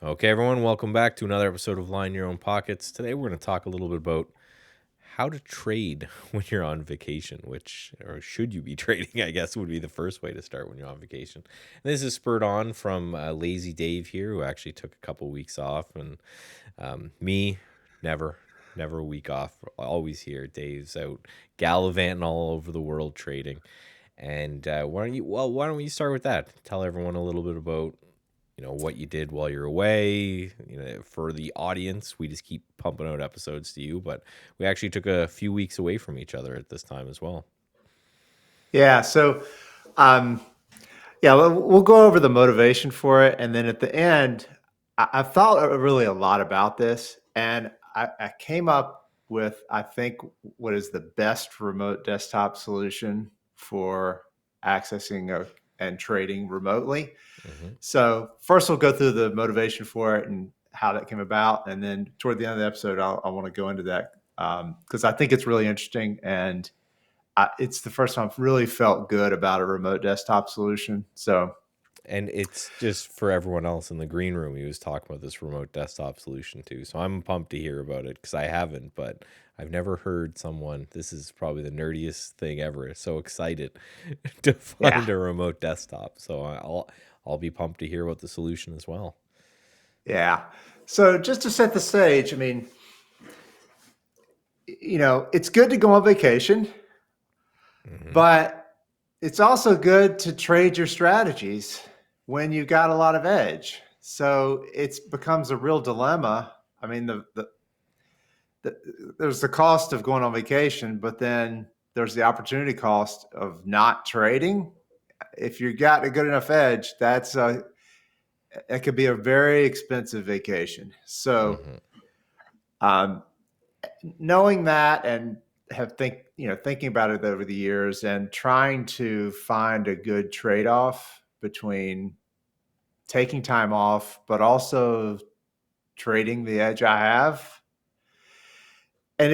Okay, everyone, welcome back to another episode of Line Your Own Pockets. Today, we're going to talk a little bit about how to trade when you're on vacation, or should you be trading, I guess, would be the first way to start when you're on vacation. And this is spurred on from Lazy Dave here, who actually took a couple weeks off, and me, never a week off, always here. Dave's out gallivanting all over the world trading. And why don't we start with that? Tell everyone a little bit about what you did while you're away. For the audience, we just keep pumping out episodes to you, but we actually took a few weeks away from each other at this time as well. Yeah. Um, we'll go over the motivation for it, and then at the end, I've thought really a lot about this, and I came up with I think what is the best remote desktop solution for accessing and trading remotely. Mm-hmm. So first, we'll go through the motivation for it and how that came about, and then toward the end of the episode, I want to go into that because I think it's really interesting and it's the first time I've really felt good about a remote desktop solution. So, And it's just for everyone else in the green room. He was talking about this remote desktop solution too. So I'm pumped to hear about it because I haven't, but I've never heard someone. This is probably the nerdiest thing ever. So excited to yeah, find a remote desktop. So I'll be pumped to hear about the solution as well. yeah. So, just to set the stage, it's good to go on vacation, Mm-hmm. but it's also good to trade your strategies when you've got a lot of edge. So, it becomes a real dilemma. I mean, there's the cost of going on vacation, but then there's the opportunity cost of not trading. If you got a good enough edge, it could be a very expensive vacation. So, Mm-hmm. um, knowing that and thinking about it over the years and trying to find a good trade off between taking time off, but also trading the edge I have. And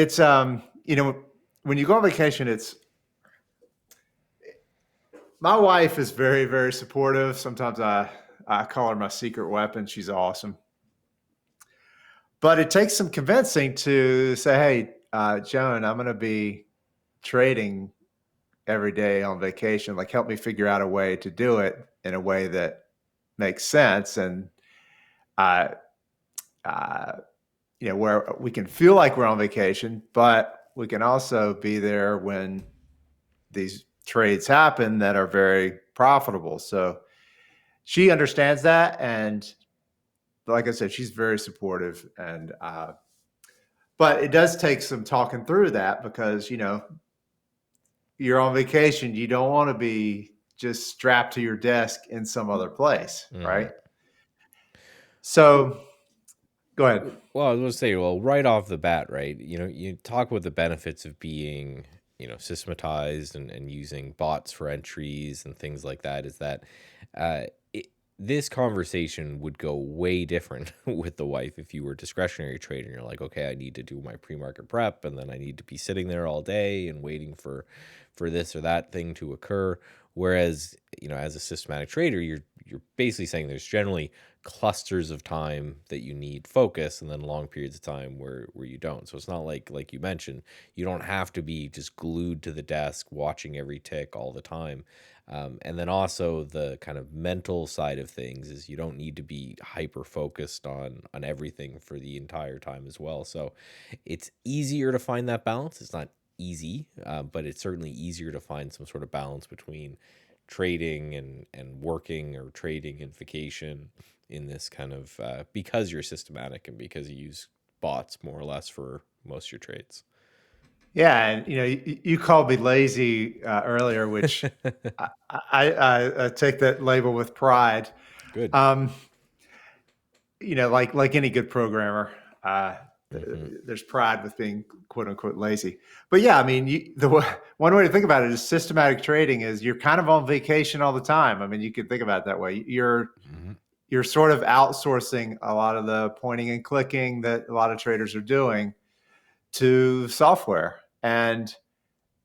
when you go on vacation, it's my wife is very, very supportive. Sometimes I call her my secret weapon. She's awesome. But it takes some convincing to say, hey, Joan, I'm going to be trading every day on vacation. Like, help me figure out a way to do it in a way that makes sense. And, uh, uh, where we can feel like we're on vacation, but we can also be there when these trades happen that are very profitable. So she understands that. And like I said, she's very supportive. But it does take some talking through that because, you're on vacation. You don't want to be just strapped to your desk in some other place, Mm-hmm. right? So go ahead. Well, I was going to say, well, right off the bat, right? You talk about the benefits of being, systematized and using bots for entries and things like that. Is that uh, it, this conversation would go way different with the wife if you were discretionary trader and you're like, okay, I need to do my pre-market prep, and then I need to be sitting there all day and waiting for this or that thing to occur. Whereas, as a systematic trader, you're basically saying there's generally clusters of time that you need focus and then long periods of time where you don't. So it's not like you mentioned, you don't have to be just glued to the desk watching every tick all the time. And then also the kind of mental side of things is you don't need to be hyper focused on everything for the entire time as well. So it's easier to find that balance. It's not easy, but it's certainly easier to find some sort of balance between trading and working, or trading and vacation, in this kind of because you're systematic and because you use bots more or less for most of your trades. Yeah, and you called me lazy earlier, which I take that label with pride. Good. Um, like any good programmer, Mm-hmm. there's pride with being quote unquote lazy. But yeah, I mean, one way to think about it is systematic trading is you're kind of on vacation all the time. I mean, you could think about it that way. Mm-hmm. You're sort of outsourcing a lot of the pointing and clicking that a lot of traders are doing to software. And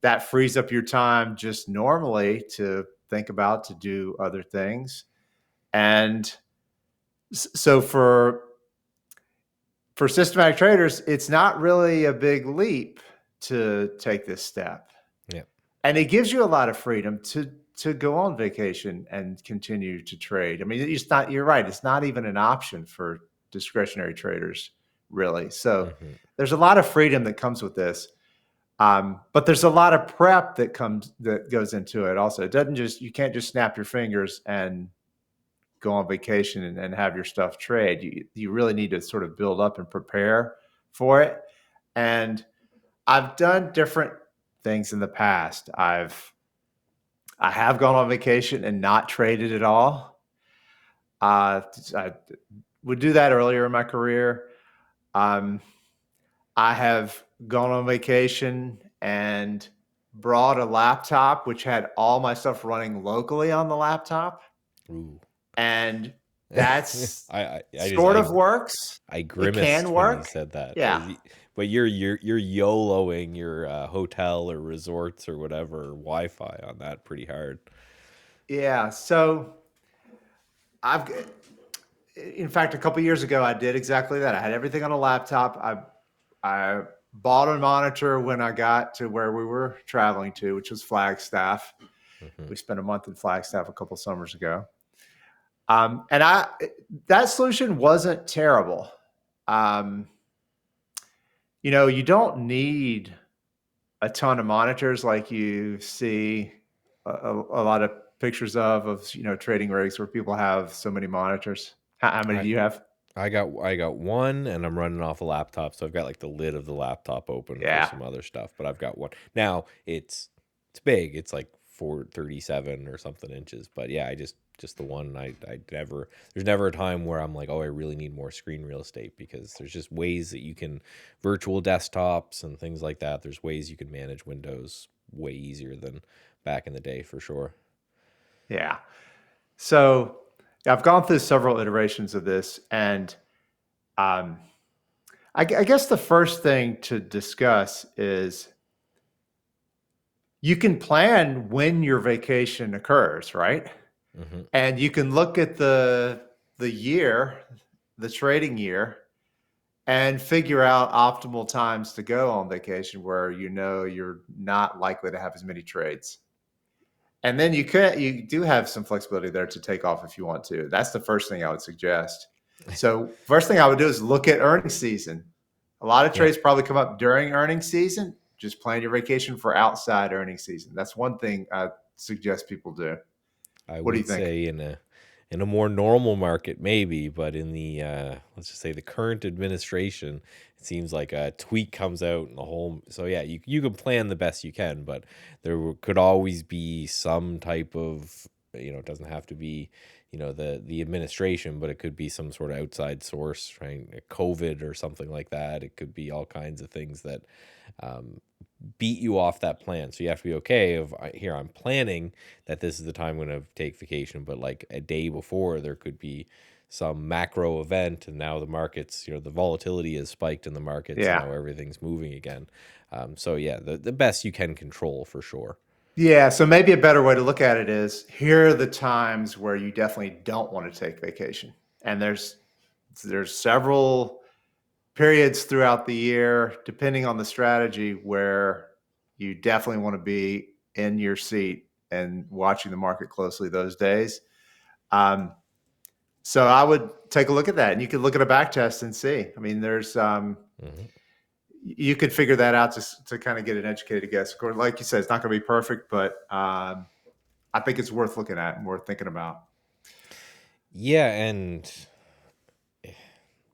that frees up your time just normally to think about to do other things. And So for systematic traders, it's not really a big leap to take this step. Yeah. And it gives you a lot of freedom to go on vacation and continue to trade. I mean, it's not, you're right, it's not even an option for discretionary traders, really. So Hmm. there's a lot of freedom that comes with this. But there's a lot of prep that goes into it also. It doesn't just, you can't just snap your fingers and go on vacation and have your stuff trade. You really need to sort of build up and prepare for it. And I've done different things in the past. I have gone on vacation and not traded at all. I would do that earlier in my career. Um, I have gone on vacation and brought a laptop which had all my stuff running locally on the laptop, Ooh. and that's I just sort of works. I It can grimaced when you work. said that. Yeah. But you're YOLOing your hotel or resorts or whatever Wi-Fi on that pretty hard. Yeah. So I've, in fact, a couple years ago, I did exactly that. I had everything on a laptop. I bought a monitor when I got to where we were traveling to, which was Flagstaff. Hmm. We spent a month in Flagstaff a couple summers ago. And that solution wasn't terrible. Um, you don't need a ton of monitors like you see a lot of pictures of trading rigs where people have so many monitors. How many I do you have? I got one, and I'm running off a laptop, so I've got like the lid of the laptop open for Yeah. some other stuff. But I've got one now. It's big. It's like 437 or something inches. But yeah, just the one. I never. There's never a time where I'm like, oh, I really need more screen real estate, because there's just ways that you can virtual desktops and things like that. There's ways you can manage Windows way easier than back in the day, for sure. Yeah. So yeah, I've gone through several iterations of this, and um, I guess the first thing to discuss is you can plan when your vacation occurs, right? Hmm. And you can look at the year, the trading year, and figure out optimal times to go on vacation where you're not likely to have as many trades. And then you do have some flexibility there to take off if you want to. That's the first thing I would suggest. So first thing I would do is look at earnings season. A lot of Yeah. trades probably come up during earnings season. Just plan your vacation for outside earnings season. That's one thing I suggest people do. I What do you would think? say in a more normal market, maybe, but in the let's just say the current administration, it seems like a tweak comes out and the whole. So yeah, you can plan the best you can, but could always be some type of, it doesn't have to be, the administration, but it could be some sort of outside source, right? COVID or something like that. It could be all kinds of things that um, beat you off that plan. So you have to be okay of, here, I'm planning that this is the time I'm going to take vacation, but like a day before there could be some macro event, and now the markets, the volatility has spiked in the markets, and Yeah. now everything's moving again. So yeah, the best you can control, for sure. Yeah. So maybe a better way to look at it is, here are the times where you definitely don't want to take vacation. And there's several periods throughout the year, depending on the strategy, where you definitely want to be in your seat and watching the market closely those days. Um, so I would take a look at that, and you could look at a back test and see. I mean, Hmm. you could figure that out to kind of get an educated guess. Of course, like you said, it's not going to be perfect, but I think it's worth looking at and worth thinking about. Yeah, and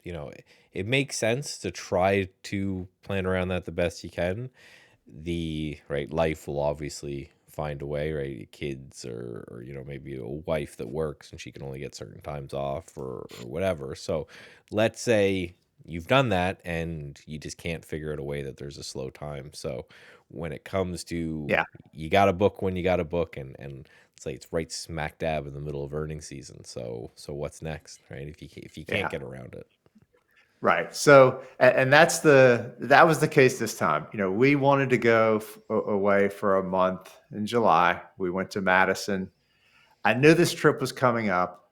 you know, it makes sense to try to plan around that the best you can. The right life will obviously find a way, right? Kids, or maybe a wife that works and she can only get certain times off, or whatever. So let's say you've done that and you just can't figure out a way that there's a slow time. So when it comes to, Yeah. you got to book when you got to book, and let's say it's right smack dab in the middle of earnings season. So what's next, right? If you can't Yeah. get around it. Right. So, and that was the case this time. We wanted to go away for a month in July. We went to Madison. I knew this trip was coming up.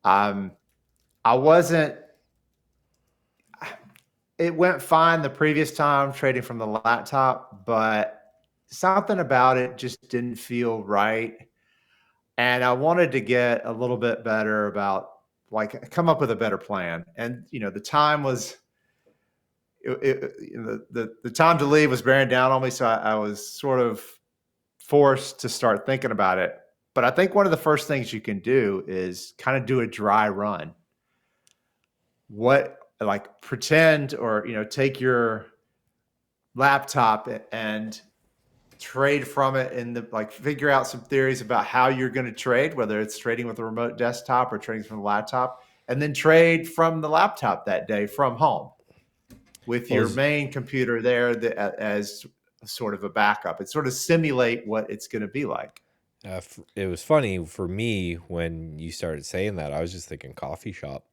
Um, I wasn't. It went fine the previous time trading from the laptop, but something about it just didn't feel right. And I wanted to get a little bit better about, like, come up with a better plan. And the time was the time to leave was bearing down on me, so I was sort of forced to start thinking about it. But I think one of the first things you can do is kind of do a dry run. What, like, pretend, or take your laptop and trade from it, and like figure out some theories about how you're going to trade, whether it's trading with a remote desktop or trading from the laptop, and then trade from the laptop that day from home with Well, your main computer there as sort of a backup. It sort of simulate what it's going to be like. it was funny for me when you started saying that. I was just thinking coffee shop,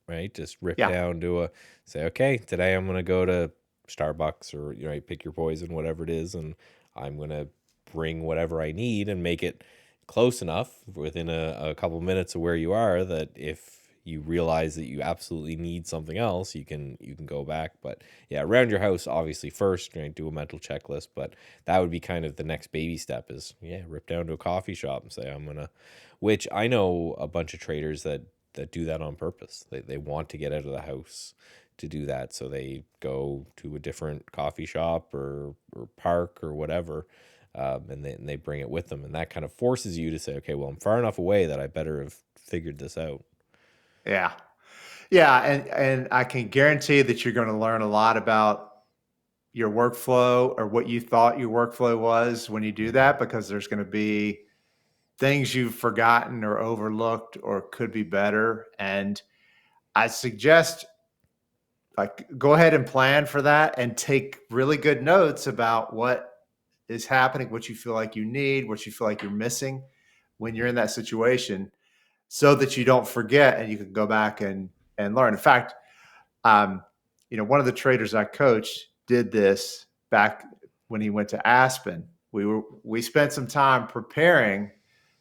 right? Just rip Yeah. down to a say, okay, today I'm gonna go to Starbucks or pick your poison, whatever it is, and I'm gonna bring whatever I need and make it close enough within a couple minutes of where you are that if you realize that you absolutely need something else, you can go back. But yeah, around your house, obviously first, do a mental checklist, but that would be kind of the next baby step is rip down to a coffee shop and say I'm gonna, which I know a bunch of traders that do that on purpose. They want to get out of the house to do that. So they go to a different coffee shop or park or whatever, and they bring it with them. And that kind of forces you to say, okay, well, I'm far enough away that I better have figured this out. Yeah. Yeah, and I can guarantee that you're going to learn a lot about your workflow, or what you thought your workflow was, when you do that, because there's going to be things you've forgotten or overlooked or could be better. And I suggest, like, go ahead and plan for that and take really good notes about what is happening, what you feel like you need, what you feel like you're missing when you're in that situation, so that you don't forget and you can go back and learn. In fact, um, one of the traders I coached did this back when he went to Aspen. We spent some time preparing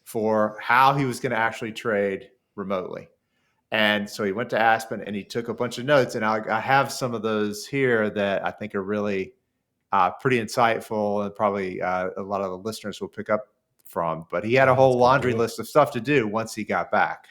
for how he was going to actually trade remotely. And so he went to Aspen and he took a bunch of notes. And I have some of those here that I think are really pretty insightful, and probably a lot of the listeners will pick up from. But he had a Yeah, let's whole go laundry through it. list of stuff to do once he got back.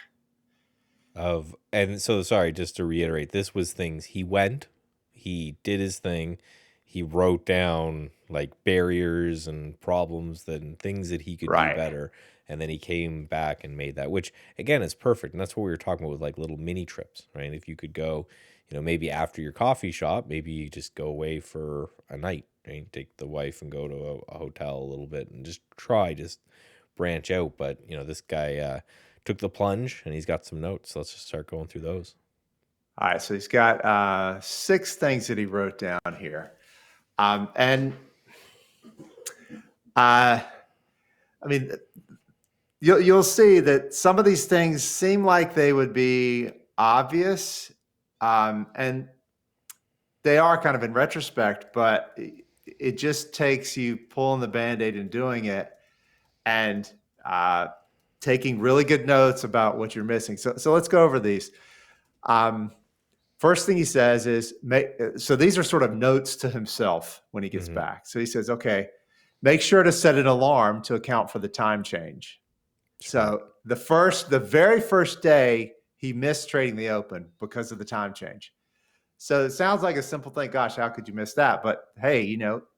And so sorry, just to reiterate, this was things he went, he did his thing, he wrote down like barriers and problems that and things that he could do Right. better, and then he came back and made that, which again is perfect. And that's what we were talking about with like little mini trips, right? If you could go, maybe after your coffee shop, maybe you just go away for a night, right? Take the wife and go to a hotel a little bit and just branch out. But this guy took the plunge and he's got some notes. So let's just start going through those. All right. So he's got 6 things that he wrote down here. And I mean, you'll see that some of these things seem like they would be obvious, and they are kind of in retrospect, but it just takes you pulling the Band-Aid and doing it, and taking really good notes about what you're missing. So let's go over these. Um, First thing he says is, so these are sort of notes to himself when he gets Mm-hmm. back. So he says, okay, make sure to set an alarm to account for the time change. Smart. So the very first day, he missed trading the open because of the time change. So it sounds like a simple thing. Gosh, how could you miss that? But hey,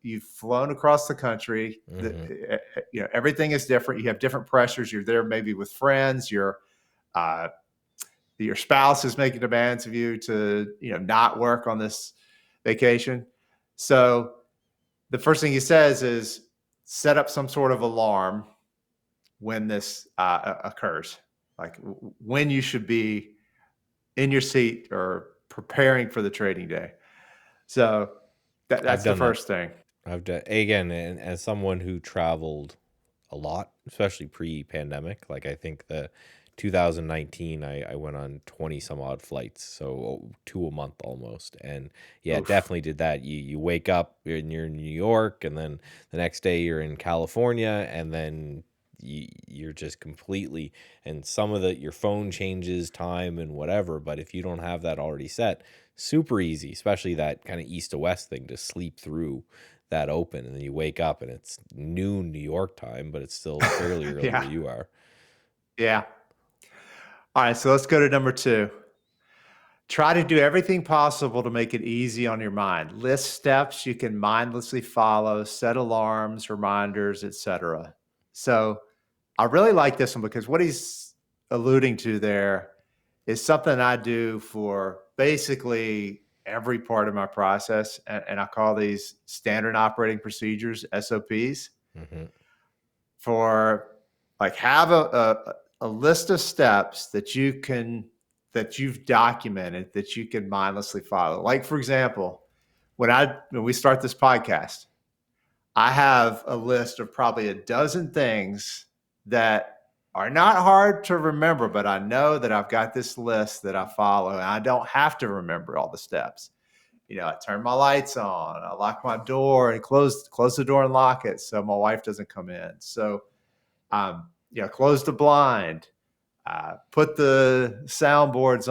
you've flown across the country. Mm-hmm. Everything is different. You have different pressures. You're there maybe with friends. Uh, your spouse is making demands of you to not work on this vacation. So the first thing he says is, set up some sort of alarm when this occurs, like when you should be in your seat or preparing for the trading day. So I've that's the done that. first thing. I've done again, and as someone who traveled a lot, especially pre-pandemic, like I think the 2019, I went on 20 some odd flights, so two a month almost. And yeah, Oof. definitely did that. You wake up and you're in New York, and then the next day you're in California, and then you're just completely, and some of your phone changes time and whatever, but if you don't have that already set, super easy, especially that kind of east to west thing, to sleep through that open, and then you wake up and it's noon New York time, but it's still fairly early where Yeah. you are. Yeah. All right. So let's go to number 2. Try to do everything possible to make it easy on your mind. List steps you can mindlessly follow, set alarms, reminders, etc. So I really like this one because what he's alluding to there is something I do for basically every part of my process. And I call these standard operating procedures, SOPs, Hmm. for like have a list of steps that you've documented that you can mindlessly follow. Like for example, when we start this podcast, I have a list of probably a dozen things that are not hard to remember, but I know that I've got this list that I follow and I don't have to remember all the steps. I turn my lights on, I lock my door and close the door and lock it so my wife doesn't come in. So close the blind, put the soundboards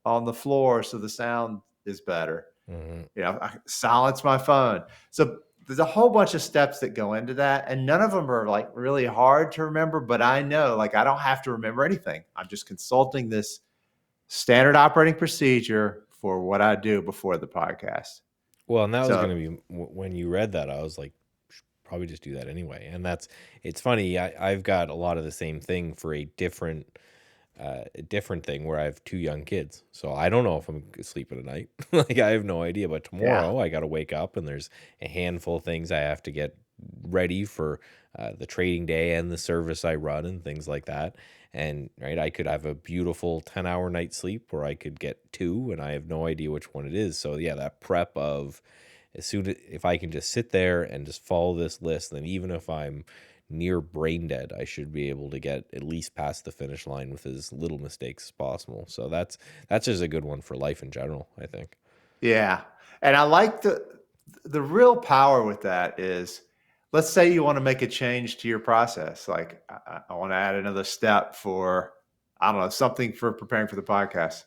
on the floor so the sound is better. Hmm. I silence my phone. So there's a whole bunch of steps that go into that, and none of them are like really hard to remember. But I know, like, I don't have to remember anything. I'm just consulting this standard operating procedure for what I do before the podcast. Well, and that was going So to be when you read that, I was like, probably just do that anyway. And it's funny. I've got a lot of the same thing for a different thing where I have 2 young kids. So I don't know if I'm sleeping at night. Like I have no idea. But yeah, tomorrow I got to wake up and there's a handful of things I have to get ready for the trading day and the service I run and things like that. And right, I could have a beautiful 10-hour night sleep, or I could get two, and I have no idea which one it is. So yeah, that prep of if I can just sit there and just follow this list, then even if I'm near brain dead, I should be able to get at least past the finish line with as little mistakes as possible. So that's just a good one for life in general, I think. yeah, and I like the real power with that is, let's say you want to make a change to your process. Like I want to add another step for, I don't know, something for preparing for the podcast.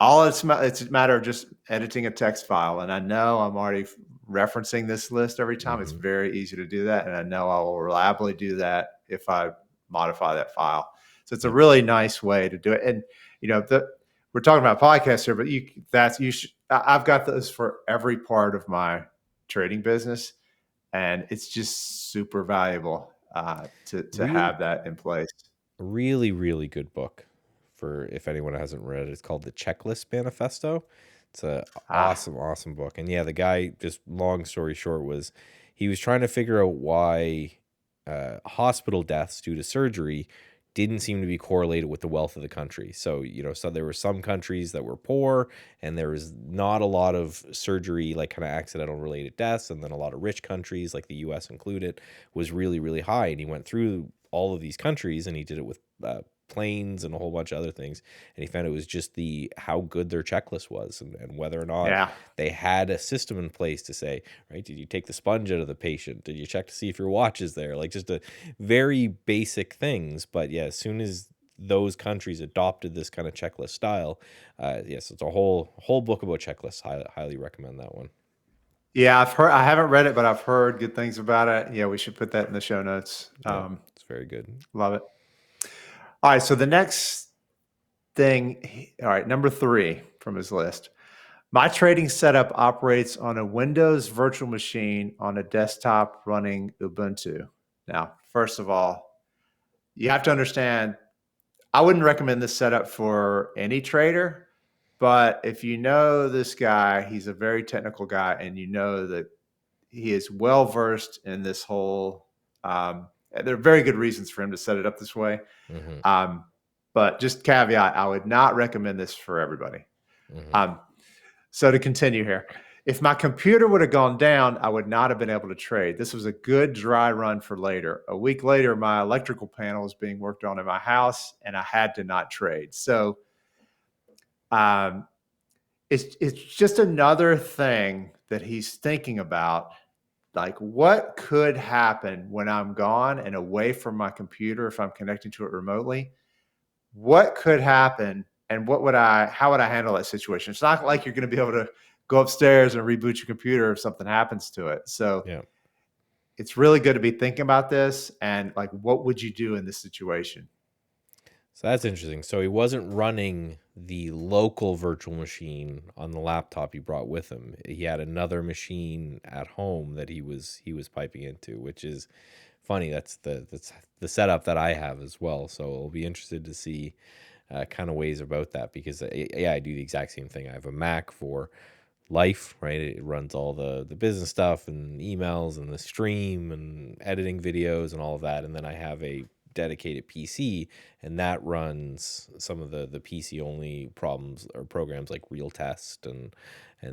It's a matter of just editing a text file, and I know I'm already referencing this list every time. It's Hmm. very easy to do that, and I know I will reliably do that if I modify that file. So it's a Yep. really nice way to do it. And we're talking about podcasts here, but you should. I've got those for every part of my trading business, and it's just super valuable to Real have that in place. Really, really good book for if anyone hasn't read it. It's called The Checklist Manifesto. It's a Ah, awesome, awesome book. And yeah, the guy, just long story short, was he was trying to figure out why hospital deaths due to surgery didn't seem to be correlated with the wealth of the country. So, so there were some countries that were poor and there was not a lot of surgery, like kind of accidental related deaths. And then a lot of rich countries, like the US included, was really, really high. And he went through all of these countries and he did it with planes and a whole bunch of other things, and he found it was just the how good their checklist was, and whether or not yeah. they had a system in place to say, right, did you take the sponge out of the patient, did you check to see if your watch is there, like just a very basic things. But yeah, as soon as those countries adopted this kind of checklist style, yes, it's a whole book about checklists. Highly recommend that one. Yeah, I've heard. I haven't read it, but I've heard good things about it. Yeah, we should put that in the show notes. Yeah, it's very good. Love it. All right, so the next thing. All right, number 3 from his list. My trading setup operates on a Windows virtual machine on a desktop running Ubuntu. Now, first of all, you have to understand, I wouldn't recommend this setup for any trader, but if you know this guy, he's a very technical guy, and you know that he is well versed in this whole. There are very good reasons for him to set it up this way. Hmm. Um, but just caveat, I would not recommend this for everybody. Hmm. Um, so to continue here, if my computer would have gone down, I would not have been able to trade. This was a good dry run for later. A week later, my electrical panel was being worked on in my house, and I had to not trade. So it's just another thing that he's thinking about like what could happen when I'm gone and away from my computer if I'm connecting to it remotely? What could happen and how would I handle that situation? It's not like you're going to be able to go upstairs and reboot your computer if something happens to it. So Yeah. it's really good to be thinking about this and like, what would you do in this situation? So that's interesting. So he wasn't running the local virtual machine on the laptop he brought with him. He had another machine at home that he was piping into, which is funny. That's the setup that I have as well. So I'll be interested to see kind of ways about that because yeah, I do the exact same thing. I have a Mac for life, right? It runs all the business stuff and emails and the stream and editing videos and all of that. And then I have a dedicated PC, and that runs some of the PC only problems or programs like Real Test and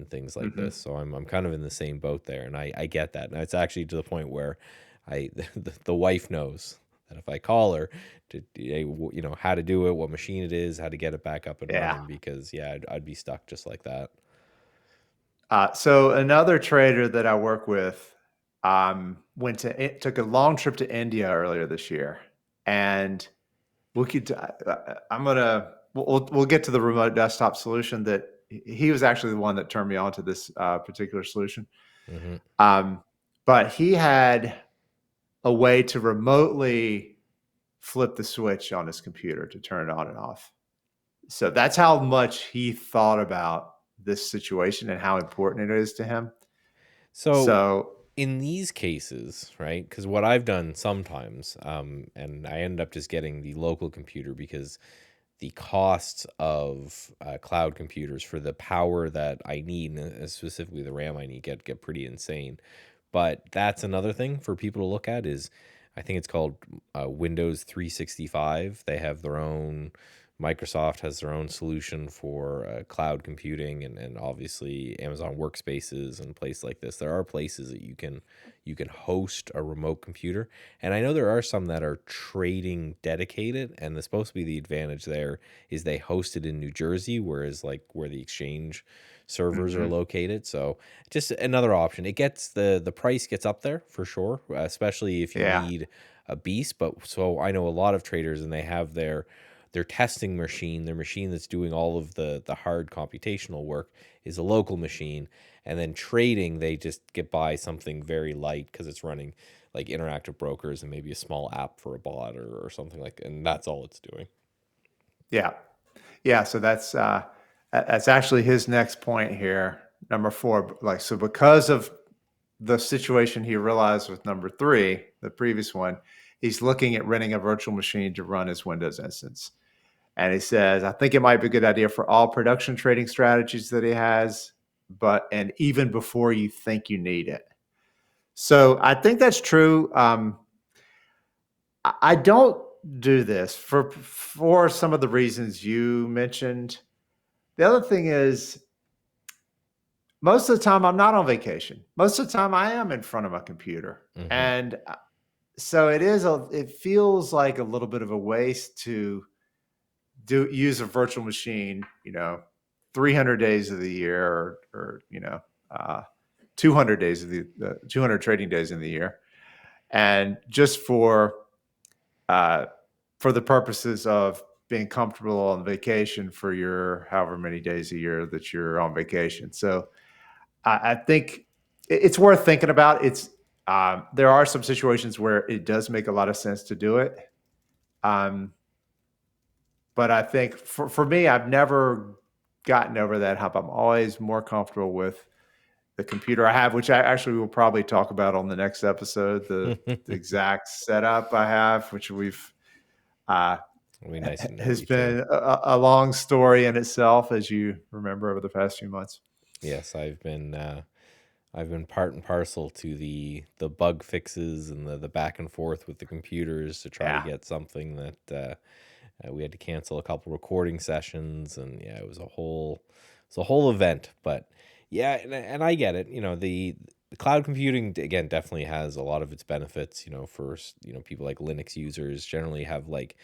things like Hmm. this. So I'm kind of in the same boat there, and I get that. Now it's actually to the point where I the wife knows that if I call her to how to do it, what machine it is, how to get it back up and Yeah. running, because yeah, I'd be stuck just like that. So another trader that I work with took a long trip to India earlier this year, and we could. I'm gonna. We'll get to the remote desktop solution that he was actually the one that turned me on to this particular solution. Hmm. Um, but he had a way to remotely flip the switch on his computer to turn it on and off. So that's how much he thought about this situation and how important it is to him. So So in these cases, right? Because what I've done sometimes, and I end up just getting the local computer because the costs of cloud computers for the power that I need, and specifically the RAM I need, get pretty insane. But that's another thing for people to look at is I think it's called Windows 365. They have their own. Microsoft has their own solution for cloud computing, and obviously Amazon Workspaces and places like this. There are places that you can host a remote computer, and I know there are some that are trading dedicated, and the supposed to be the advantage there is they host it in New Jersey, whereas like where the exchange servers are mhm, located. So just another option. It gets the price gets up there for sure, especially if you yeah, need a beast. But so I know a lot of traders, and they have their testing machine, their machine that's doing all of the hard computational work is a local machine, and then trading they just get by something very light because it's running like interactive brokers and maybe a small app for a bot or something like that, and that's all it's doing. yeah, yeah. So that's actually his next point here, number four. Like so, because of the situation he realized with number three, the previous one, he's looking at renting a virtual machine to run his Windows instance. And he says, I think it might be a good idea for all production trading strategies that he has, and even before you think you need it. So I think that's true. I don't do this for some of the reasons you mentioned. The other thing is, most of the time I'm not on vacation. Most of the time I am in front of my computer, Hmm. and so it feels like a little bit of a waste to use a virtual machine, 300 days of the year, or 200 days of the 200 trading days in the year, and just uh, for the purposes of being comfortable on vacation for your however many days a year that you're on vacation. So I think it's worth thinking about. There are some situations where it does make a lot of sense to do it. Um, but I think for me, I've never gotten over that hump. I'm always more comfortable with the computer I have, which I actually will probably talk about on the next episode. The exact setup I have, which uh, It'll be nice and has nerdy too. been a long story in itself, as you remember over the past few months. Yes, I've been part and parcel to the bug fixes and the back and forth with the computers to try to Yeah, get something that we had to cancel a couple recording sessions, and yeah, it's a whole event. But yeah, and I get it. The cloud computing again definitely has a lot of its benefits. For people like Linux users generally have like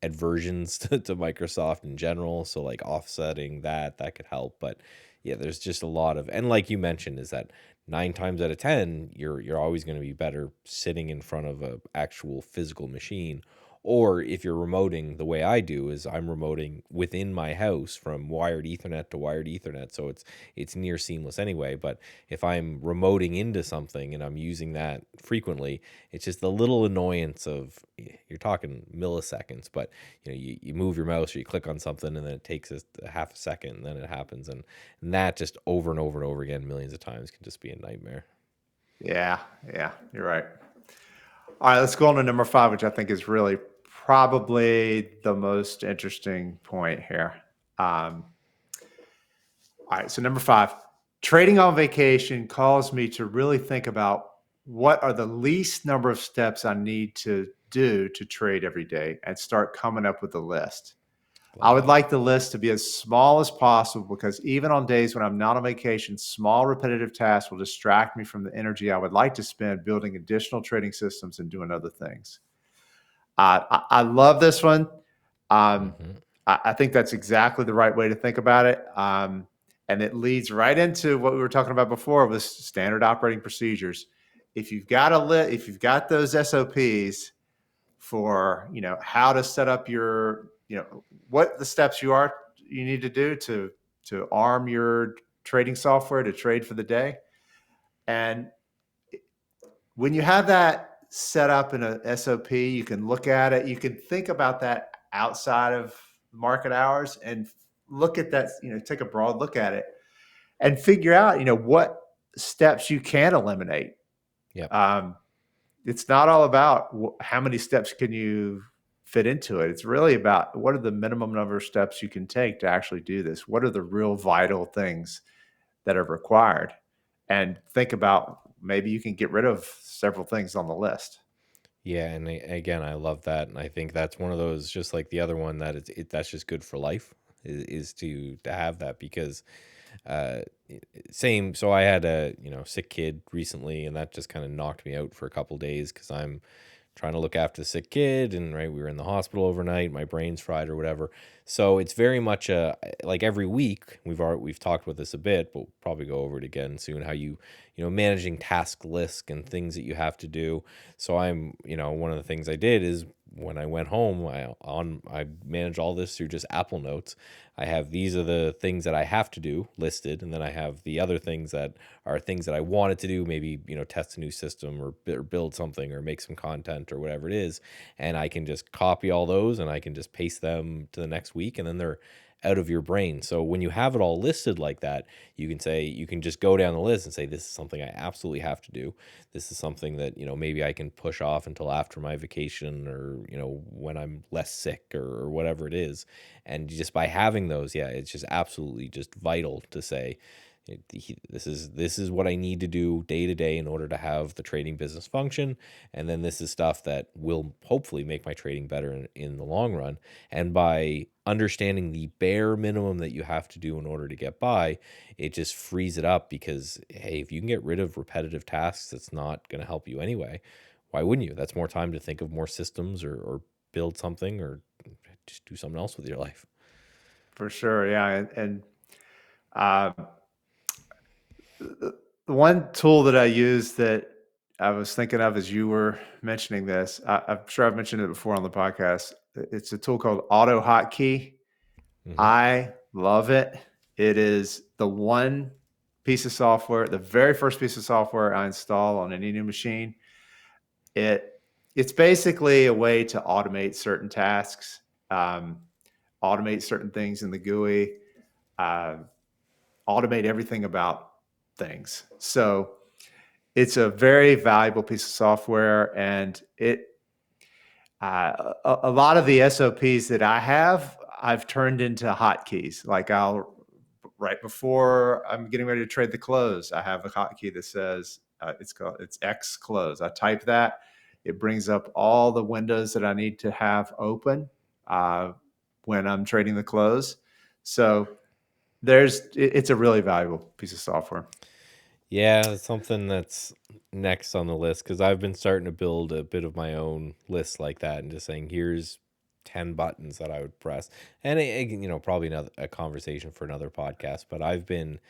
aversions to Microsoft in general. So like offsetting that could help. But yeah, there's just a lot of, and like you mentioned, is that 9 times out of 10, you're always going to be better sitting in front of a actual physical machine. Or if you're remoting the way I do, is I'm remoting within my house from wired Ethernet to wired Ethernet, so it's near seamless anyway. But if I'm remoting into something and I'm using that frequently, it's just the little annoyance of, you're talking milliseconds, but you move your mouse or you click on something and then it takes a half a second and then it happens, and that just over and over and over again millions of times can just be a nightmare. Yeah, yeah, you're right. All right, let's go on to number 5, which I think is really probably the most interesting point here. All right, so number 5, trading on vacation caused me to really think about what are the least number of steps I need to do to trade every day and start coming up with a list. I Love would that. like the list to be as small as possible because even on days when I'm not on vacation, small repetitive tasks will distract me from the energy I would like to spend building additional trading systems and doing other things. I love this one. Um, Hmm. I think that's exactly the right way to think about it. And it leads right into what we were talking about before with standard operating procedures. If you've got if you've got those SOPs for how to set up your what the steps you need to do to arm your trading software to trade for the day, and when you have that set up in a SOP, you can look at it. You can think about that outside of market hours and look at that. Take a broad look at it and figure out what steps you can eliminate. Yep. Um, it's not all about how many steps can you fit into it. It's really about what are the minimum number of steps you can take to actually do this. What are the real vital things that are required? And think about maybe you can get rid of several things on the list. Yeah, and again, I love that, and I think that's one of those, just like the other one, that that's just good for life, is to have that, because uh same. So I had a sick kid recently, and that just kind of knocked me out for a couple days because I'm trying to look after the sick kid, and right, we were in the hospital overnight, my brain's fried or whatever. So it's very much like every week, we've talked about this a bit, but we'll probably go over it again soon, how managing task lists and things that you have to do. So I'm, one of the things I did is, when I went home, I manage all this through just Apple Notes. I have, these are the things that I have to do listed, and then I have the other things that are things that I wanted to do, maybe test a new system, or build something, or make some content, or whatever it is, and I can just copy all those and I can just paste them to the next week, and then they're out of your brain. So when you have it all listed like that, you can just go down the list and say, this is something I absolutely have to do. This is something that maybe I can push off until after my vacation, or when I'm less sick, or whatever it is. And just by having those, yeah, it's just absolutely just vital to say, this is what I need to do day to day in order to have the trading business function, and then this is stuff that will hopefully make my trading better in the long run. And by understanding the bare minimum that you have to do in order to get by, it just frees it up, because hey, if you can get rid of repetitive tasks, that's not going to help you anyway. Why wouldn't you? That's more time to think of more systems, or build something, or just do something else with your life. For sure, yeah. And uh, the one tool that I use that I was thinking of as you were mentioning this, I'm sure I've mentioned it before on the podcast. It's a tool called Auto Hotkey. Hmm. I love it. It is the one piece of software, the very first piece of software I install on any new machine. It it's basically a way to automate certain tasks, um, automate certain things in the GUI, uh, automate everything about things. So it's a very valuable piece of software, and a lot of the SOPs that I have, I've turned into hotkeys. Like right before I'm getting ready to trade the close, I have a hotkey that says it's X close. I type that, it brings up all the windows that I need to have open uh, when I'm trading the close. So it's a really valuable piece of software. Yeah, it's something that's next on the list, because I've been starting to build a bit of my own list like that, and just saying, here's 10 buttons that I would press. And probably a conversation for another podcast, but I've been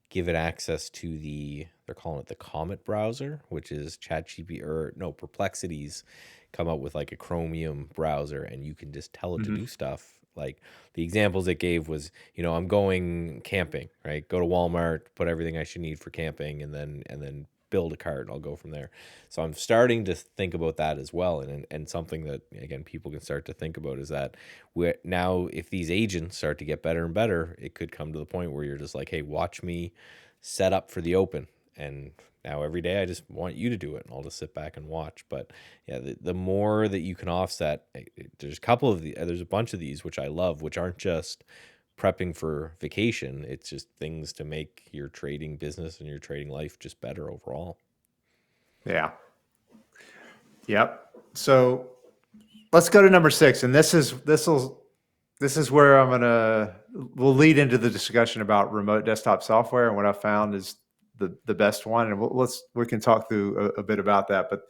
given access to they're calling it the Comet browser, which is ChatGPT, or no, Perplexity's come up with like a Chromium browser, and you can just tell it to Hmm. do stuff. Like the examples it gave was, I'm going camping, right? Go to Walmart, put everything I should need for camping, and then build a cart, and I'll go from there. So I'm starting to think about that as well, and something that, again, people can start to think about is that now, if these agents start to get better and better, it could come to the point where you're just like, hey, watch me set up for the open, and now every day I just want you to do it, and I'll just sit back and watch. But yeah, the more that you can offset, there's a bunch of these which I love, which aren't just prepping for vacation. It's just things to make your trading business and your trading life just better overall. Yeah. Yep. So let's go to number 6, and this is where we'll lead into the discussion about remote desktop software and what I found is the best one, and we can talk through a bit about that. But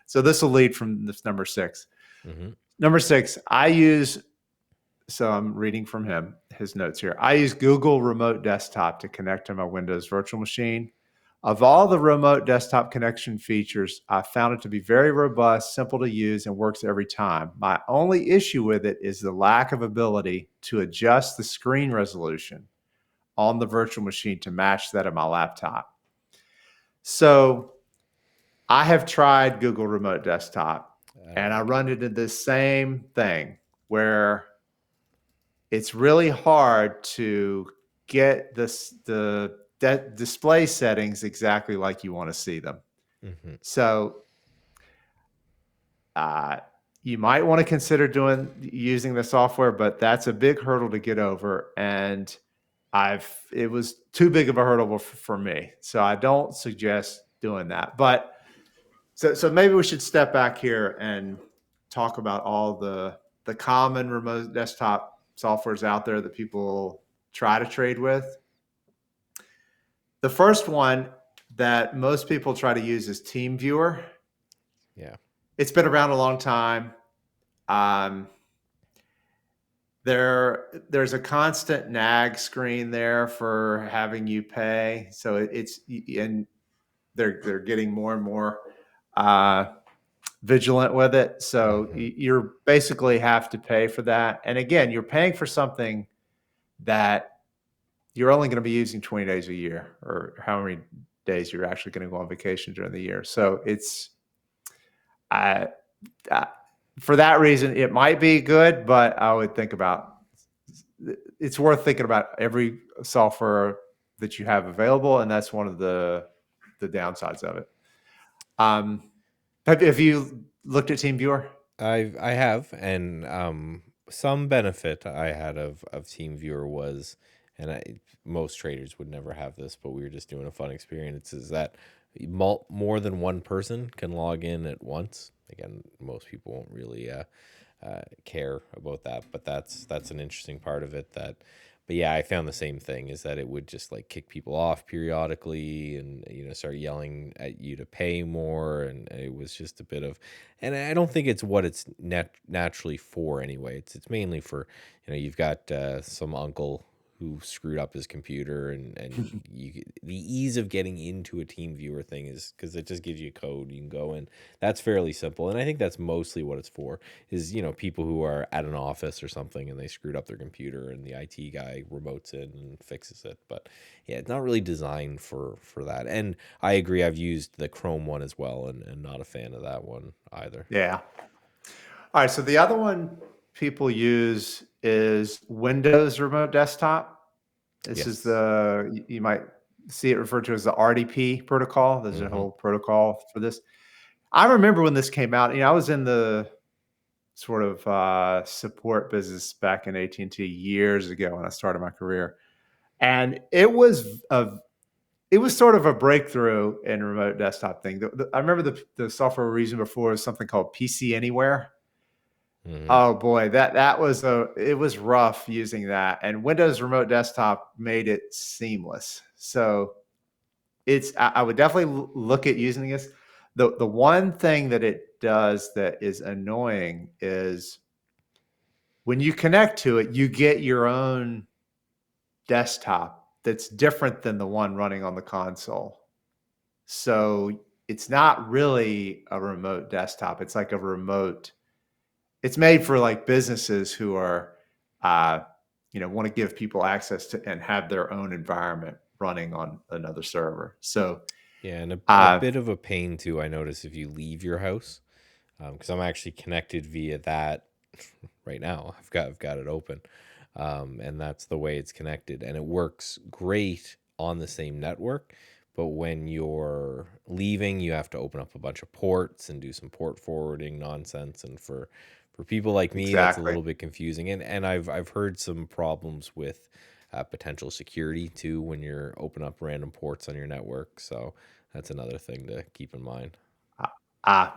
so this will lead from this number 6. Mm-hmm. Number 6, so I'm reading from his notes here. I use Google Remote Desktop to connect to my Windows virtual machine. Of all the remote desktop connection features, I found it to be very robust, simple to use, and works every time. My only issue with it is the lack of ability to adjust the screen resolution on the virtual machine to match that of my laptop. So I have tried Google Remote Desktop, and I run into the same thing where it's really hard to get the display settings exactly like you want to see them. Mm-hmm. So you might want to consider using the software, but that's a big hurdle to get over. And it was too big of a hurdle for me. So I don't suggest doing that. But so maybe we should step back here and talk about all the common remote desktop softwares out there that people try to trade with. The first one that most people try to use is TeamViewer. Yeah. It's been around a long time. There's a constant nag screen there for having you pay. So and they're getting more and more vigilant with it. So Mm-hmm. you're basically have to pay for that. And again, you're paying for something that you're only going to be using 20 days a year, or how many days you're actually going to go on vacation during the year. So it's, for that reason, it might be good, but I would it's worth thinking about every software that you have available. And that's one of the downsides of it. Have you looked at TeamViewer? I have, and some benefit I had of TeamViewer was, and most traders would never have this, but we were just doing a fun experience, is that more than one person can log in at once. Again, most people won't really care about that, but that's an interesting part of it. But yeah, I found the same thing, is that it would just like kick people off periodically, and start yelling at you to pay more, and it was just a bit of, and I don't think it's what it's naturally for anyway. It's mainly for, you've got some uncle who screwed up his computer, and the ease of getting into a TeamViewer thing is because it just gives you a code, you can go in. That's fairly simple, and I think that's mostly what it's for, is people who are at an office or something and they screwed up their computer, and the IT guy remotes it and fixes it. But yeah, it's not really designed for that. And I agree, I've used the Chrome one as well, and not a fan of that one either. Yeah. All right. So the other one people use is Windows Remote Desktop. This is Yes. you might see it referred to as the RDP protocol. There's a Mm-hmm. whole protocol for this. I remember when this came out. I was in the sort of support business back in AT&T years ago when I started my career, and it was sort of a breakthrough in remote desktop thing. I remember the software we're using before was something called PC Anywhere. Mm-hmm. Oh boy, it was rough using that, and Windows Remote Desktop made it seamless. So I would definitely look at using this. The one thing that it does that is annoying is when you connect to it, you get your own desktop that's different than the one running on the console. So it's not really a remote desktop. It's like a remote. It's made for like businesses who are, want to give people access to and have their own environment running on another server. So, Yeah, and a bit of a pain too, I notice if you leave your house, because I'm actually connected via that right now. I've got it open, and that's the way it's connected, and it works great on the same network. But when you're leaving, you have to open up a bunch of ports and do some port forwarding nonsense, and for people like me, that's a exactly. little bit confusing. And I've heard some problems with potential security too when you're open up random ports on your network. So that's another thing to keep in mind.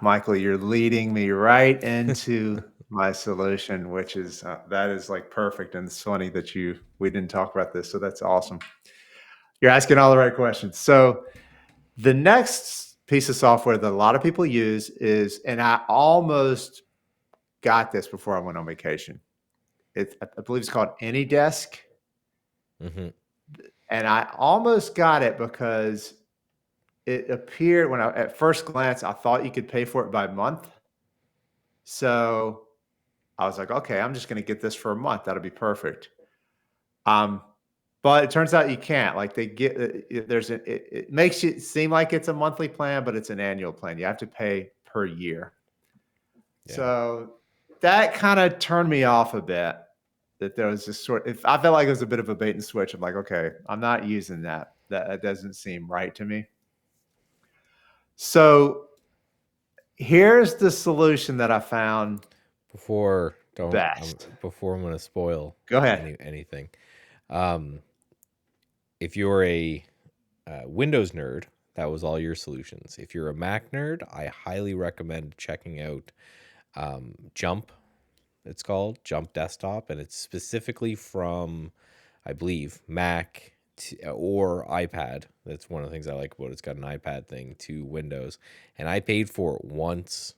Michael, you're leading me right into my solution, which is that is like perfect. And it's funny that we didn't talk about this, so that's awesome. You're asking all the right questions. So the next piece of software that a lot of people use is, and I almost got this before I went on vacation. I believe it's called AnyDesk, Hmm. and I almost got it because it appeared when at first glance I thought you could pay for it by month. So I was like, okay, I'm just going to get this for a month. That'll be perfect. Um, but it turns out you can't. Like they get it makes it seem like it's a monthly plan, but it's an annual plan. You have to pay per year. Yeah. So that kind of turned me off a bit. That there was this if I felt like it was a bit of a bait and switch. I'm like, okay, I'm not using that. That doesn't seem right to me. So here's the solution that I found Before don't best. before I'm gonna spoil Go ahead. anything. Um, if you're a Windows nerd, that was all your solutions. If you're a Mac nerd, I highly recommend checking out Jump. It's called Jump Desktop, and it's specifically from, I believe, Mac or iPad. That's one of the things I like about it. It's got an iPad thing to Windows, and I paid for it once,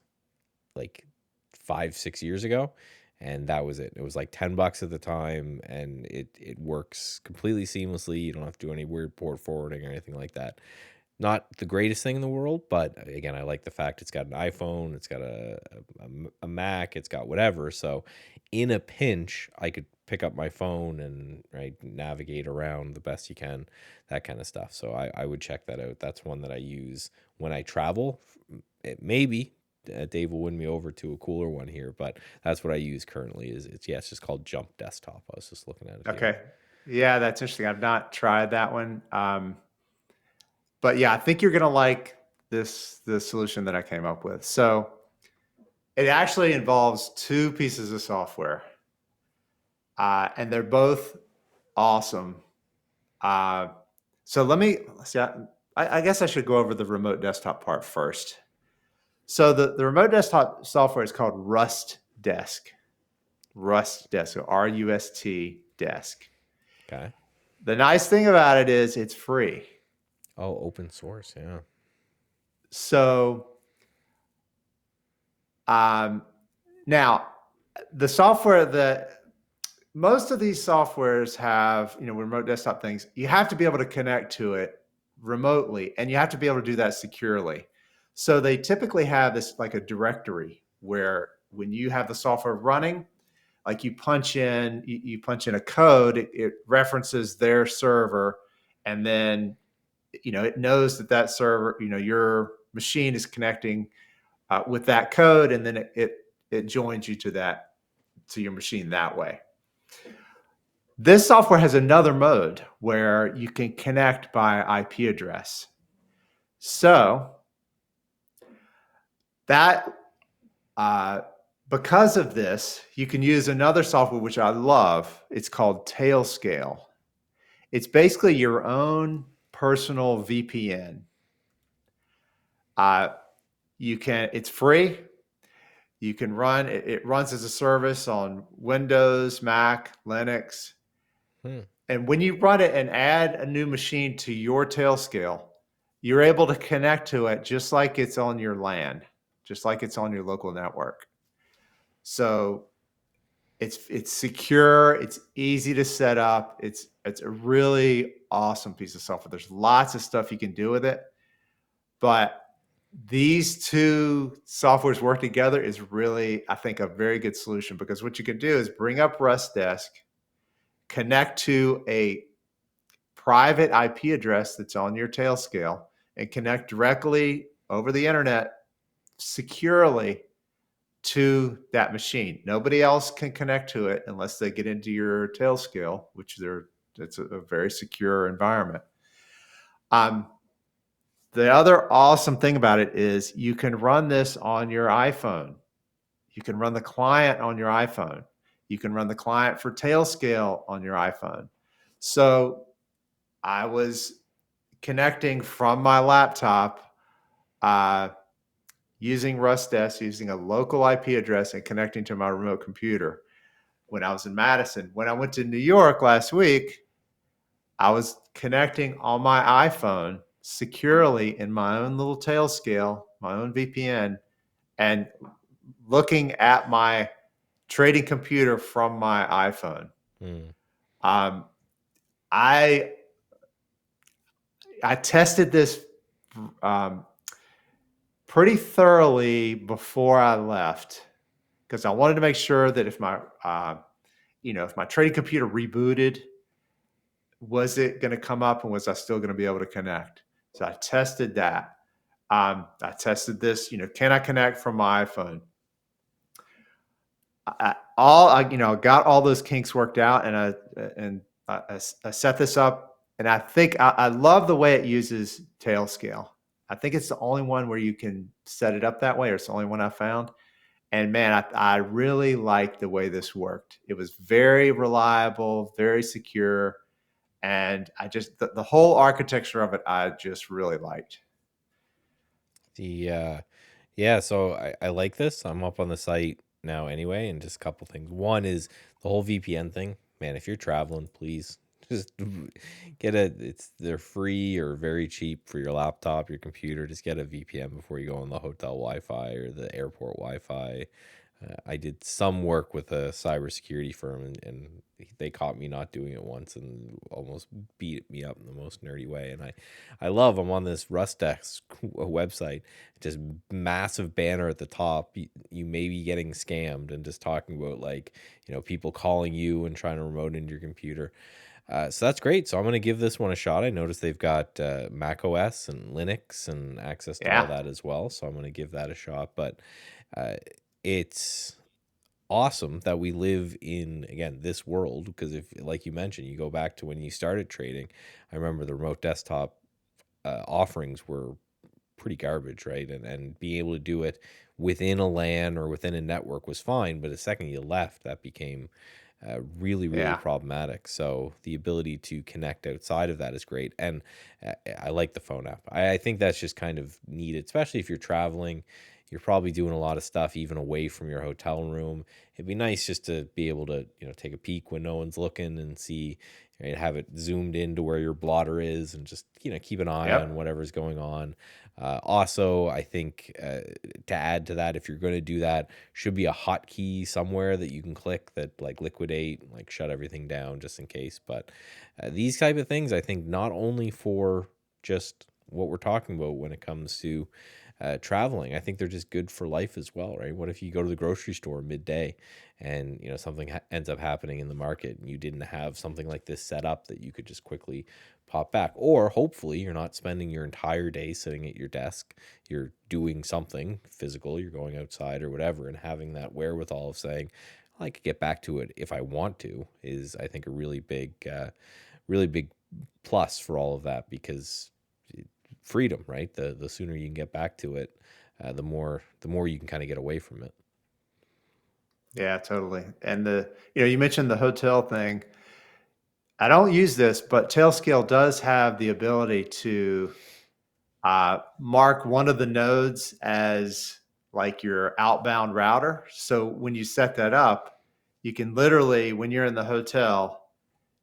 like 5 6 years ago, and that was it. It was like $10 at the time, and it works completely seamlessly. You don't have to do any weird port forwarding or anything like that. Not the greatest thing in the world, but again, I like the fact it's got an iPhone, it's got a Mac, it's got whatever. So in a pinch, I could pick up my phone and right navigate around the best you can, that kind of stuff. So I would check that out. That's one that I use when I travel. It maybe Dave will win me over to a cooler one here, but that's what I use currently. It's just called Jump Desktop. I was just looking at it the other. Okay. Yeah, that's interesting. I've not tried that one. But yeah, I think you're gonna like the solution that I came up with. So it actually involves two pieces of software, and they're both awesome. Uh, so let's see. I guess I should go over the remote desktop part first. So the remote desktop software is called Rust Desk. Rust Desk, so RUST Desk. Okay. The nice thing about it is it's free. Oh, open source. Yeah. So now the software that most of these softwares have, remote desktop things, you have to be able to connect to it remotely, and you have to be able to do that securely. So they typically have this like a directory where when you have the software running, like you punch in a code, it references their server, and then it knows that server, your machine is connecting with that code, and then it joins you to your machine that way. This software has another mode where you can connect by IP address. So that because of this, you can use another software which I love. It's called Tailscale. It's basically your own personal VPN. It's free. You can run it runs as a service on Windows, Mac, Linux. And when you run it and add a new machine to your Tailscale, you're able to connect to it just like it's on your LAN, just like it's on your local network. So It's secure. It's easy to set up. It's a really awesome piece of software. There's lots of stuff you can do with it, but these two softwares work together is really, I think, a very good solution, because what you can do is bring up RustDesk, connect to a private IP address that's on your Tailscale, and connect directly over the internet securely to that machine. Nobody else can connect to it unless they get into your Tailscale, which it's a very secure environment. Um, the other awesome thing about it is you can run this on your iPhone. You can run the client on your iPhone. You can run the client for Tailscale on your iPhone. So I was connecting from my laptop, using RustDesk, using a local IP address, and connecting to my remote computer when I was in Madison. When I went to New York last week, I was connecting on my iPhone securely in my own little Tailscale, my own VPN, and looking at my trading computer from my iPhone. Mm. Um, I I tested this um, pretty thoroughly before I left, because I wanted to make sure that if my if my trading computer rebooted, was it going to come up, and was I still going to be able to connect? So I tested that. I tested this. Can I connect from my iPhone? Got all those kinks worked out, and I set this up, and I think I love the way it uses Tailscale. I think it's the only one where you can set it up that way, or it's the only one I found. And man, I really liked the way this worked. It was very reliable, very secure, and the whole architecture of it, I just really liked. The Yeah, so I like this. I'm up on the site now anyway, and just a couple things. One is the whole VPN thing. Man, if you're traveling, please just they're free or very cheap for your laptop, your computer. Just get a VPN before you go on the hotel Wi-Fi or the airport Wi-Fi. I did some work with a cybersecurity firm, and they caught me not doing it once and almost beat me up in the most nerdy way. And I love, I'm on this RustDesk website, just massive banner at the top. You may be getting scammed, and just talking about, like, people calling you and trying to remote into your computer. So that's great. So I'm going to give this one a shot. I noticed they've got Mac OS and Linux and access to all Yeah, that as well. So I'm going to give that a shot. But uh, it's awesome that we live in, again, this world, because if, like you mentioned, you go back to when you started trading, I remember the remote desktop offerings were pretty garbage, right? And being able to do it within a LAN or within a network was fine, but the second you left, that became really, really yeah, problematic. So the ability to connect outside of that is great. And I like the phone app. I think that's just kind of needed, especially if you're traveling. You're probably doing a lot of stuff even away from your hotel room. It'd be nice just to be able to, take a peek when no one's looking and see, right, have it zoomed into where your blotter is, and just, keep an eye on yep, whatever's going on. Also, I think to add to that, if you're going to do that, should be a hotkey somewhere that you can click that, like, liquidate, like shut everything down just in case. But these type of things, I think, not only for just what we're talking about when it comes to traveling, I think they're just good for life as well, right? What if you go to the grocery store midday and something ends up happening in the market, and you didn't have something like this set up that you could just quickly pop back? Or hopefully you're not spending your entire day sitting at your desk. You're doing something physical, you're going outside or whatever, and having that wherewithal of saying, I could get back to it if I want to, is, I think, a really big plus for all of that, because freedom, right? The sooner you can get back to it, the more you can kind of get away from it. yeah, totally. And you mentioned the hotel thing. I don't use this, but Tailscale does have the ability to mark one of the nodes as like your outbound router. So when you set that up, you can literally, when you're in the hotel,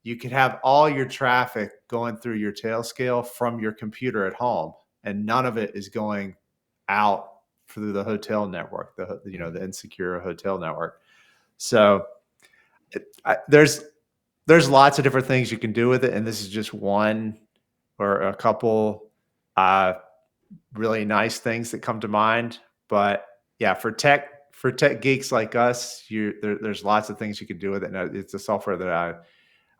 you can have all your traffic going through your Tailscale from your computer at home, and none of it is going out through the hotel network, the Mm. insecure hotel network. So There's lots of different things you can do with it, and this is just one or a couple uh, really nice things that come to mind. But yeah, for tech geeks like us, there's lots of things you can do with it. And it's a software that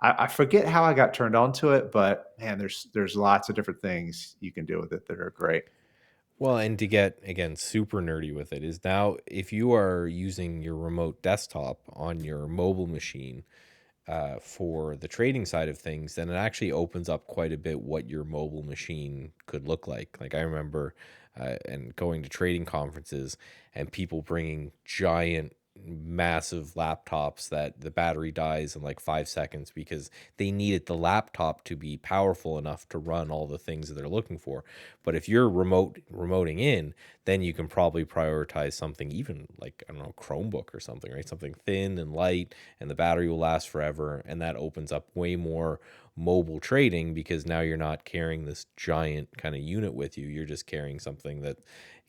I forget how I got turned on to it, but man, there's lots of different things you can do with it that are great. Well, and to get again super nerdy with it is now if you are using your remote desktop on your mobile machine for the trading side of things, then it actually opens up quite a bit what your mobile machine could look like. Like I remember and going to trading conferences and people bringing giant massive laptops that the battery dies in like 5 seconds because they needed the laptop to be powerful enough to run all the things that they're looking for. But if you're remoting in, then you can probably prioritize something even like, I don't know, Chromebook or something, right? Something thin and light, and the battery will last forever. And that opens up way more mobile trading because now you're not carrying this giant kind of unit with you. You're just carrying something that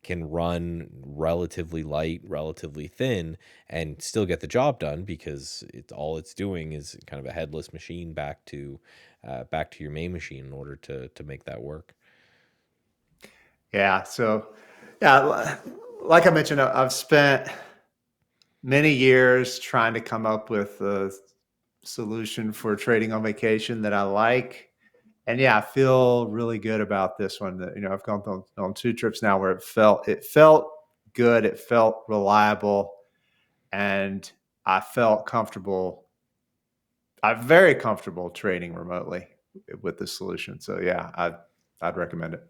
can run relatively light, relatively thin, and still get the job done because it's doing is kind of a headless machine back to your main machine in order to make that work. Yeah. So, yeah, like I mentioned, I've spent many years trying to come up with a solution for trading on vacation that I like. And yeah, I feel really good about this one. That I've gone on 2 trips now where it felt good, it felt reliable, and I felt comfortable. I'm very comfortable trading remotely with this solution. So yeah, I'd recommend it.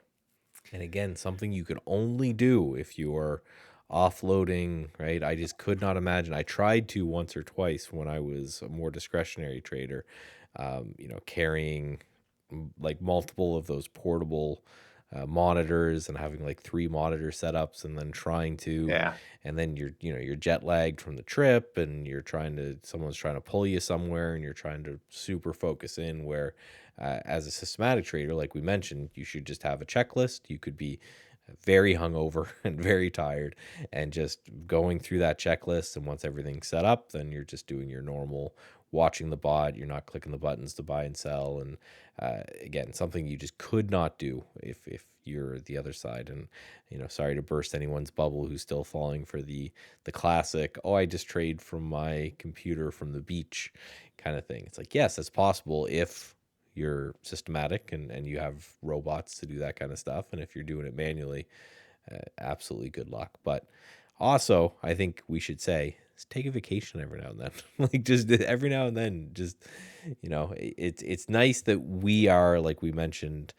And again, something you can only do if you are offloading, right? I just could not imagine. I tried to once or twice when I was a more discretionary trader, carrying like multiple of those portable monitors and having like 3 monitor setups and then trying to Yeah, and then you're jet lagged from the trip and someone's trying to pull you somewhere and you're trying to super focus in where as a systematic trader, like we mentioned, you should just have a checklist. You could be very hungover and very tired and just going through that checklist. And once everything's set up, then you're just doing your normal watching the bot. You're not clicking the buttons to buy and sell. And again, something you just could not do if you're the other side. And sorry to burst anyone's bubble who's still falling for the classic, oh, I just trade from my computer from the beach kind of thing. It's like, yes, that's possible if you're systematic and you have robots to do that kind of stuff. And if you're doing it manually, absolutely good luck. But also, I think we should say, take a vacation every now and then. Like just every now and then, just it's nice that we are, like we mentioned,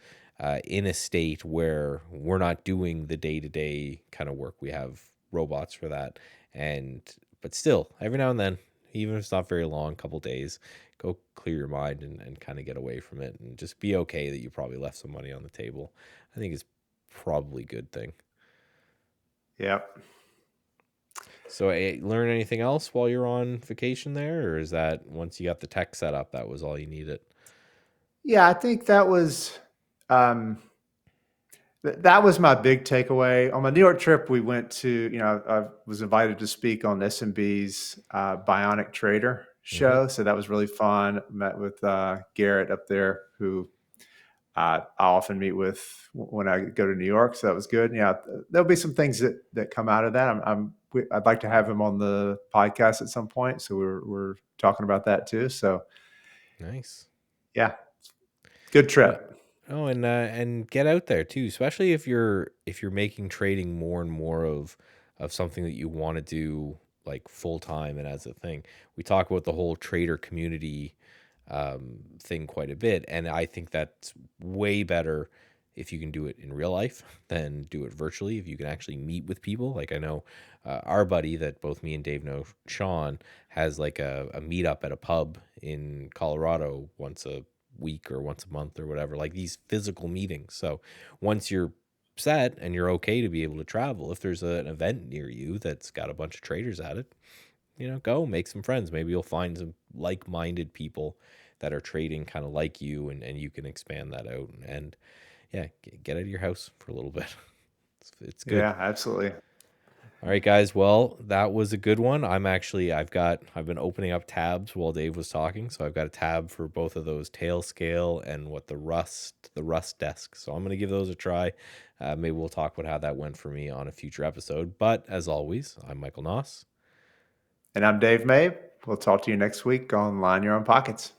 in a state where we're not doing the day to day kind of work. We have robots for that, and but still, every now and then, even if it's not very long, couple days, go clear your mind and kind of get away from it, and just be okay that you probably left some money on the table. I think it's probably a good thing. yeah. So, learn anything else while you're on vacation there, or is that once you got the tech set up, that was all you needed? Yeah, I think um, that was my big takeaway. On my New York trip, we went to, I was invited to speak on SMB's Bionic Trader Hmm. show. So that was really fun. Met with Garrett up there, who I often meet with when I go to New York. So that was good. Yeah, there'll be some things that come out of that. I'd like to have him on the podcast at some point. So we're talking about that too. So Nice. yeah, good Well, trip. oh, and get out there too, especially if you're making trading more and more of something that you want to do like full time and as a thing. We talk about the whole trader community thing quite a bit, and I think that's way better if you can do it in real life than do it virtually. If you can actually meet with people, like I know our buddy that both me and Dave know, Sean, has like a meetup at a pub in Colorado once a week or once a month or whatever, like these physical meetings. So once you're set and you're okay to be able to travel, if there's an event near you that's got a bunch of traders at it, go make some friends. Maybe you'll find some like-minded people that are trading kind of like you, and you can expand that out and yeah, get out of your house for a little bit. It's good. Yeah, absolutely. All right, guys. Well, that was a good one. I've been opening up tabs while Dave was talking, so I've got a tab for both of those tail scale and the rust desk. So I'm gonna give those a try. Maybe we'll talk about how that went for me on a future episode. But as always, I'm Michael Noss. And I'm Dave Mabe. We'll talk to you next week on Line Your Own Pockets.